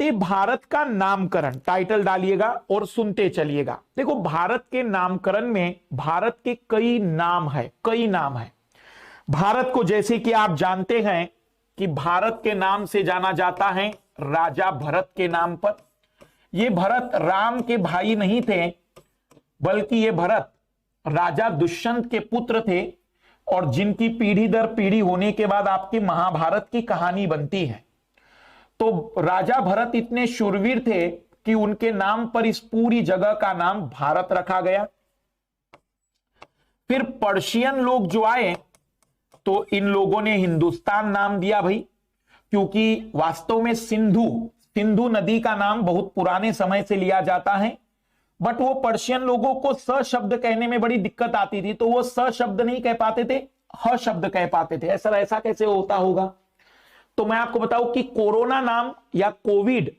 कहते हैं भारत का नामकरण, टाइटल डालिएगा और सुनते चलिएगा। देखो भारत के नामकरण में भारत के कई नाम है, कई नाम है। भारत को जैसे कि आप जानते हैं कि भारत के नाम से जाना जाता है राजा भरत के नाम पर। ये भरत राम के भाई नहीं थे, बल्कि ये भरत राजा दुष्यंत के पुत्र थे, और जिनकी पीढ़ी दर पीढ़ी होने के बाद आपकी महाभारत की कहानी बनती है। तो राजा भरत इतने शूरवीर थे कि उनके नाम पर इस पूरी जगह का नाम भारत रखा गया। फिर पर्शियन लोग जो आए तो इन लोगों ने हिंदुस्तान नाम दिया भाई, क्योंकि वास्तव में सिंधु नदी का नाम बहुत पुराने समय से लिया जाता है, बट वो पर्शियन लोगों को स शब्द कहने में बड़ी दिक्कत आती थी, तो वो स शब्द नहीं कह पाते थे, ह शब्द कह पाते थे। ऐसा कैसे होता होगा? तो मैं आपको बताऊं कि कोरोना नाम या कोविड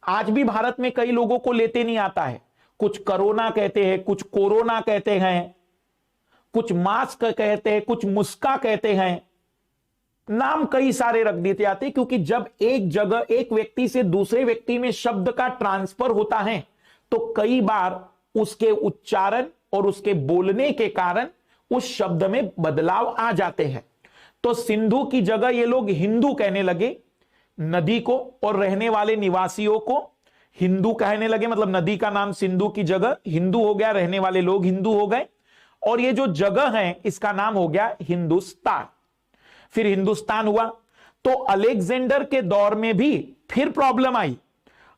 आज भी भारत में कई लोगों को लेते नहीं आता है। कुछ कोरोना कहते हैं, कुछ कोरोना कहते हैं, कुछ मास्क कहते हैं, कुछ मुस्का कहते हैं, नाम कई सारे रख देते आते, क्योंकि जब एक जगह एक व्यक्ति से दूसरे व्यक्ति में शब्द का ट्रांसफर होता है तो कई बार उसके उच्चारण और उसके बोलने के कारण उस शब्द में बदलाव आ जाते हैं। तो सिंधु की जगह ये लोग हिंदू कहने लगे नदी को, और रहने वाले निवासियों को हिंदू कहने लगे, मतलब नदी का नाम सिंधु की जगह हिंदू हो गया, रहने वाले लोग हिंदू हो गए, और ये जो जगह है इसका नाम हो गया हिंदुस्तान। फिर हिंदुस्तान हुआ तो अलेक्जेंडर के दौर में भी फिर प्रॉब्लम आई।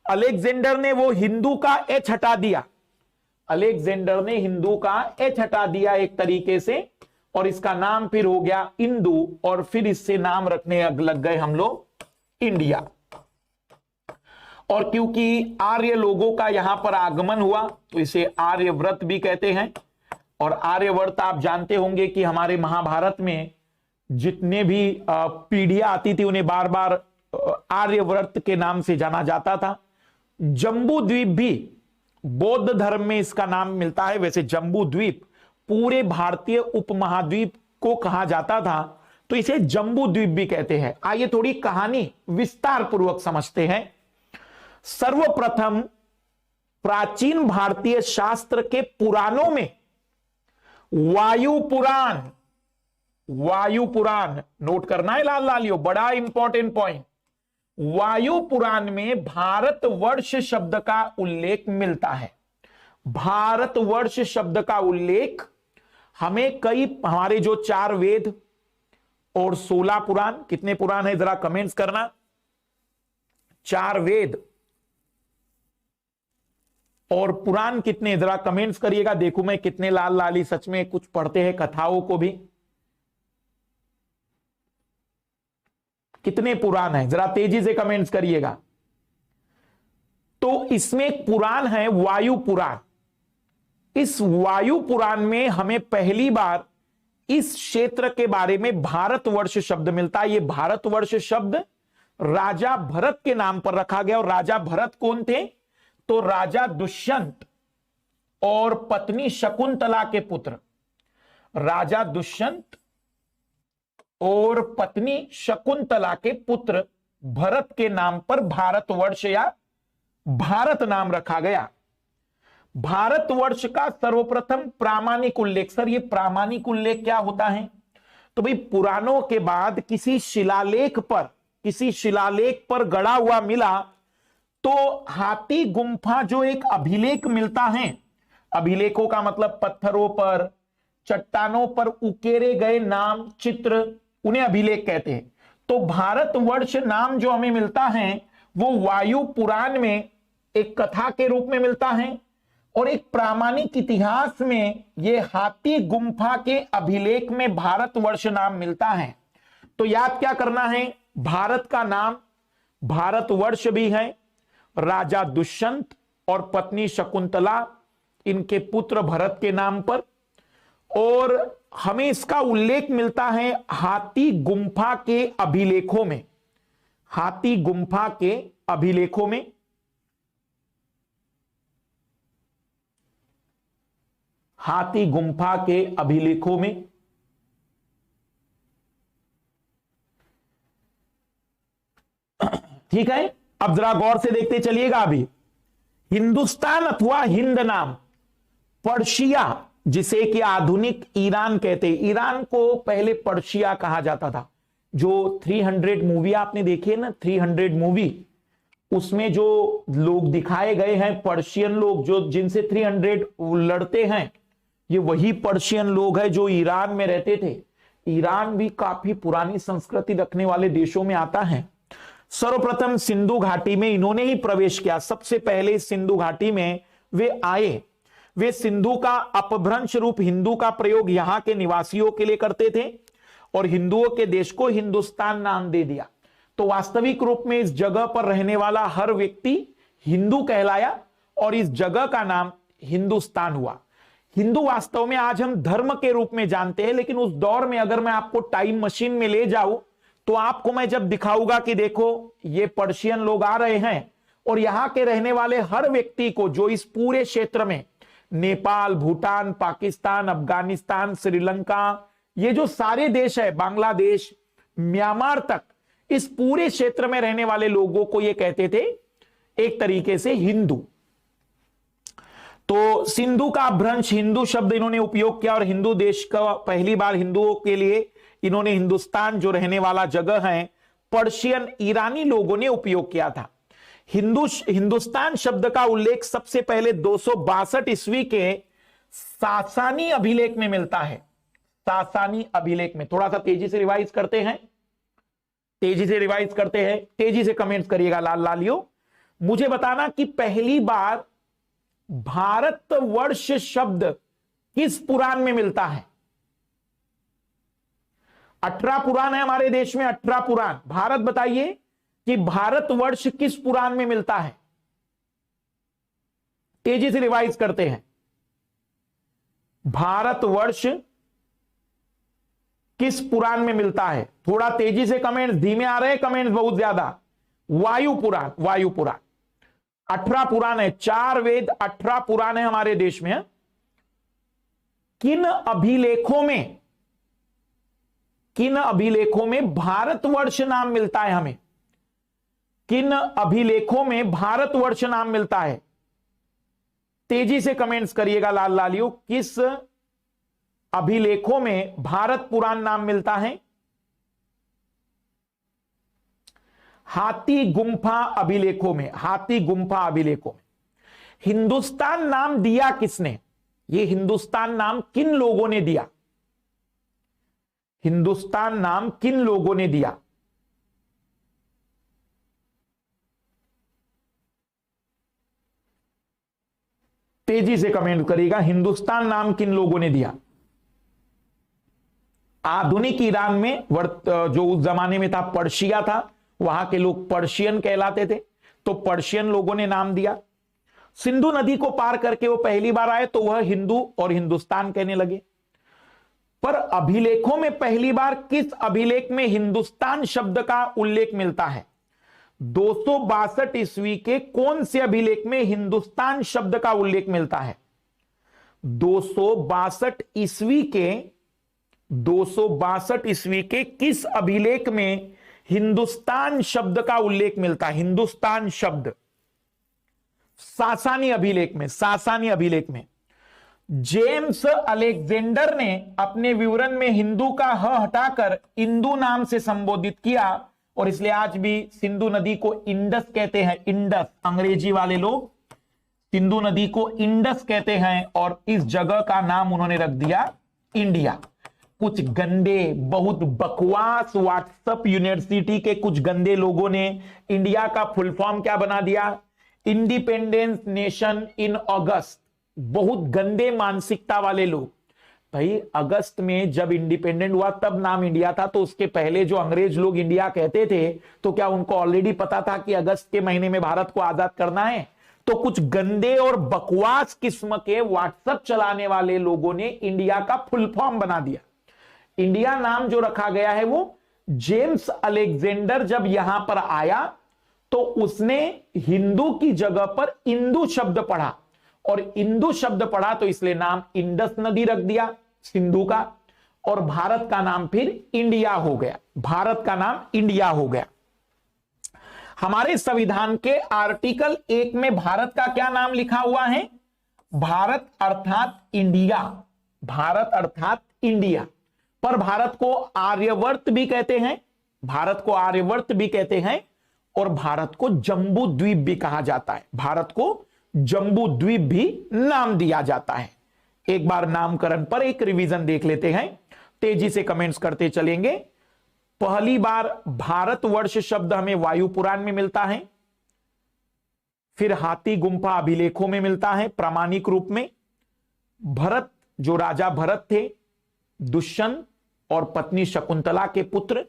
अलेक्जेंडर ने वो हिंदू का एच हटा दिया, अलेक्जेंडर ने हिंदू का एच हटा दिया एक तरीके से, और इसका नाम फिर हो गया इंदु, और फिर इससे नाम रखने लग गए हम लोग इंडिया। और क्योंकि आर्य लोगों का यहां पर आगमन हुआ तो इसे आर्यव्रत भी कहते हैं। और आर्यव्रत आप जानते होंगे कि हमारे महाभारत में जितने भी पीढ़ियां आती थी उन्हें बार बार आर्यव्रत के नाम से जाना जाता था। जम्बू द्वीप भी बौद्ध धर्म में इसका नाम मिलता है। वैसे जम्बू द्वीप पूरे भारतीय उपमहाद्वीप को कहा जाता था, तो इसे जम्बू द्वीप भी कहते हैं। आइए थोड़ी कहानी विस्तार पूर्वक समझते हैं। सर्वप्रथम प्राचीन भारतीय शास्त्र के पुराणों में वायु पुराण नोट करना है लाल लालियो, बड़ा इंपॉर्टेंट पॉइंट। वायु पुराण में भारतवर्ष शब्द का उल्लेख मिलता है। भारतवर्ष शब्द का उल्लेख हमें कई, हमारे जो 4 वेद और 16 पुराण, कितने पुराण है जरा कमेंट्स करना। 4 वेद और पुराण कितने, जरा कमेंट्स करिएगा, देखूं मैं कितने लाल लाली सच में कुछ पढ़ते हैं कथाओं को भी। कितने पुराण है जरा तेजी से कमेंट्स करिएगा। तो इसमें एक पुराण है वायु पुराण। इस वायु पुराण में हमें पहली बार इस क्षेत्र के बारे में भारतवर्ष शब्द मिलता है। यह भारतवर्ष शब्द राजा भरत के नाम पर रखा गया। और राजा भरत कौन थे? तो राजा दुष्यंत और पत्नी शकुंतला के पुत्र। राजा दुष्यंत और पत्नी शकुंतला के पुत्र भरत के नाम पर भारतवर्ष या भारत नाम रखा गया। भारतवर्ष का सर्वप्रथम प्रामाणिक उल्लेख, सर ये प्रामाणिक उल्लेख क्या होता है? तो भाई पुराणों के बाद किसी शिलालेख पर गड़ा हुआ मिला तो हाथी गुम्फा जो एक अभिलेख मिलता है, अभिलेखों का मतलब पत्थरों पर, चट्टानों पर उकेरे गए नाम, चित्र, उन्हें अभिलेख कहते हैं। तो भारतवर्ष नाम जो हमें मिलता है वो वायु पुराण में एक कथा के रूप में मिलता है, और एक प्रामाणिक इतिहास में यह हाथी गुम्फा के अभिलेख में भारतवर्ष नाम मिलता है। तो याद क्या करना है? भारत का नाम भारतवर्ष भी है। राजा दुष्यंत और पत्नी शकुंतला, इनके पुत्र भरत के नाम पर, और हमें इसका उल्लेख मिलता है हाथी गुम्फा के अभिलेखों में। हाथी गुम्फा के अभिलेखों में हाथी गुम्फा के अभिलेखों में ठीक है। अब जरा गौर से देखते चलिएगा। अभी हिंदुस्तान अथवा हिंद नाम पर्शिया, जिसे कि आधुनिक ईरान कहते हैं, ईरान को पहले पर्शिया कहा जाता था। जो 300 मूवी आपने देखी है ना, 300 मूवी, उसमें जो लोग दिखाए गए हैं पर्शियन लोग, जो जिनसे 300 लड़ते हैं, ये वही पर्शियन लोग हैं जो ईरान में रहते थे। ईरान भी काफी पुरानी संस्कृति रखने वाले देशों में आता है। सर्वप्रथम सिंधु घाटी में इन्होंने ही प्रवेश किया। सबसे पहले सिंधु घाटी में वे आए। वे सिंधु का अपभ्रंश रूप हिंदू का प्रयोग यहां के निवासियों के लिए करते थे और हिंदुओं के देश को हिंदुस्तान नाम दे दिया। तो वास्तविक रूप में इस जगह पर रहने वाला हर व्यक्ति हिंदू कहलाया और इस जगह का नाम हिंदुस्तान हुआ। हिंदू वास्तव में आज हम धर्म के रूप में जानते हैं, लेकिन उस दौर में अगर मैं आपको टाइम मशीन में ले जाऊं तो आपको मैं जब दिखाऊंगा कि देखो ये पर्शियन लोग आ रहे हैं और यहां के रहने वाले हर व्यक्ति को, जो इस पूरे क्षेत्र में नेपाल, भूटान, पाकिस्तान, अफगानिस्तान, श्रीलंका, ये जो सारे देश है, बांग्लादेश, म्यांमार तक, इस पूरे क्षेत्र में रहने वाले लोगों को ये कहते थे एक तरीके से हिंदू। तो सिंधु का भ्रंश हिंदू शब्द इन्होंने उपयोग किया और हिंदू देश का पहली बार हिंदुओं के लिए इन्होंने हिंदुस्तान जो रहने वाला जगह है पर्शियन ईरानी लोगों ने उपयोग किया था। हिंदुस्तान शब्द का उल्लेख सबसे पहले 262 ईस्वी के सासानी अभिलेख में मिलता है। सासानी अभिलेख में, थोड़ा सा तेजी से रिवाइज करते हैं, तेजी से कमेंट्स करिएगा लाल लालियो। मुझे बताना कि पहली बार भारतवर्ष शब्द किस पुराण में मिलता है। 18 पुराण है हमारे देश में, 18 पुराण। भारत बताइए कि भारतवर्ष किस पुराण में मिलता है। तेजी से रिवाइज करते हैं। भारतवर्ष किस पुराण में मिलता है? थोड़ा तेजी से कमेंट्स, धीमे आ रहे हैं कमेंट्स बहुत ज्यादा। वायु पुराण, वायु पुराण। 18 पुराण है, 4 वेद, 18 पुराण है हमारे देश में। किन अभिलेखों में भारतवर्ष नाम मिलता है हमें? किन अभिलेखों में भारतवर्ष नाम मिलता है? तेजी से कमेंट्स करिएगा लाल लालियो। किस अभिलेखों में भारत पुराण नाम मिलता है? हाथी गुम्फा अभिलेखों में, हाथी गुम्फा अभिलेखों में। हिंदुस्तान नाम दिया किसने? ये हिंदुस्तान नाम किन लोगों ने दिया? हिंदुस्तान नाम किन लोगों ने दिया? तेजी से कमेंट करिएगा, हिंदुस्तान नाम किन लोगों ने दिया? आधुनिक ईरान में जो उस जमाने में था पर्शिया था, वहां के लोग पर्शियन कहलाते थे, तो पर्शियन लोगों ने नाम दिया। सिंधु नदी को पार करके वो पहली बार आए तो वह हिंदू और हिंदुस्तान कहने लगे। पर अभिलेखों में पहली बार किस अभिलेख में हिंदुस्तान शब्द का उल्लेख मिलता है? 262 ईस्वी के कौन से अभिलेख में हिंदुस्तान शब्द का उल्लेख मिलता है? 262 ईस्वी के किस अभिलेख में हिंदुस्तान शब्द का उल्लेख मिलता है? हिंदुस्तान शब्द सासानी अभिलेख में, सासानी अभिलेख में। जेम्स अलेक्जेंडर ने अपने विवरण में हिंदू का ह हटाकर इंदु नाम से संबोधित किया और इसलिए आज भी सिंधु नदी को इंडस कहते हैं। इंडस, अंग्रेजी वाले लोग सिंधु नदी को इंडस कहते हैं और इस जगह का नाम उन्होंने रख दिया इंडिया। कुछ गंदे, बहुत बकवास व्हाट्सएप यूनिवर्सिटी के कुछ गंदे लोगों ने इंडिया का फुल फॉर्म क्या बना दिया? इंडिपेंडेंस नेशन इन अगस्त। बहुत गंदे मानसिकता वाले लोग। भाई अगस्त में जब इंडिपेंडेंट हुआ तब नाम इंडिया था, तो उसके पहले जो अंग्रेज लोग इंडिया कहते थे तो क्या उनको ऑलरेडी पता था कि अगस्त के महीने में भारत को आजाद करना है? तो कुछ गंदे और बकवास किस्म के व्हाट्सएप चलाने वाले लोगों ने इंडिया का फुल फॉर्म बना दिया। इंडिया नाम जो रखा गया है वो जेम्स अलेक्जेंडर जब यहां पर आया तो उसने हिंदू की जगह पर इंदु शब्द पढ़ा और इंदु शब्द पढ़ा तो इसलिए नाम इंडस नदी रख दिया सिंधु का, और भारत का नाम फिर इंडिया हो गया। भारत का नाम इंडिया हो गया। हमारे संविधान के आर्टिकल 1 में भारत का क्या नाम लिखा हुआ है? भारत अर्थात इंडिया, भारत अर्थात इंडिया। पर भारत को आर्यवर्त भी कहते हैं, भारत को आर्यवर्त भी कहते हैं, और भारत को जम्बू द्वीप भी कहा जाता है, भारत को जम्बू द्वीप भी नाम दिया जाता है। एक बार नामकरण पर एक रिवीजन देख लेते हैं, तेजी से कमेंट्स करते चलेंगे। पहली बार भारतवर्ष शब्द हमें वायु पुराण में मिलता है, फिर हाथी गुम्फा अभिलेखों में मिलता है प्रामाणिक रूप में। भरत, जो राजा भरत थे, दुष्यंत और पत्नी शकुंतला के पुत्र।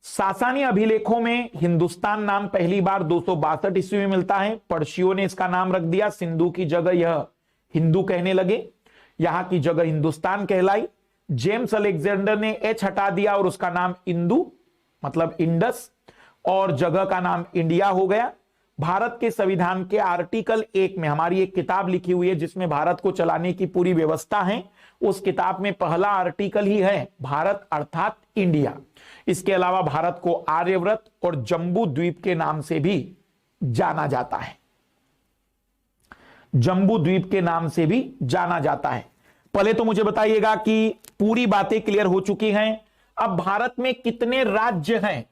सासानी अभिलेखों में हिंदुस्तान नाम पहली बार 262 ईस्वी में मिलता है, पर्शियों ने इसका नाम रख दिया, सिंधु की जगह यह हिंदू कहने लगे, यहां की जगह हिंदुस्तान कहलाई। जेम्स अलेक्जेंडर ने एच हटा दिया और उसका नाम इंदु मतलब इंडस, और जगह का नाम इंडिया हो गया। भारत के संविधान के आर्टिकल 1 में हमारी एक किताब लिखी हुई है जिसमें भारत को चलाने की पूरी व्यवस्था है, उस किताब में पहला आर्टिकल ही है भारत अर्थात इंडिया। इसके अलावा भारत को आर्यव्रत और जम्बू द्वीप के नाम से भी जाना जाता है, जम्बू द्वीप के नाम से भी जाना जाता है। पहले तो मुझे बताइएगा कि पूरी बातें क्लियर हो चुकी हैं। अब भारत में कितने राज्य हैं?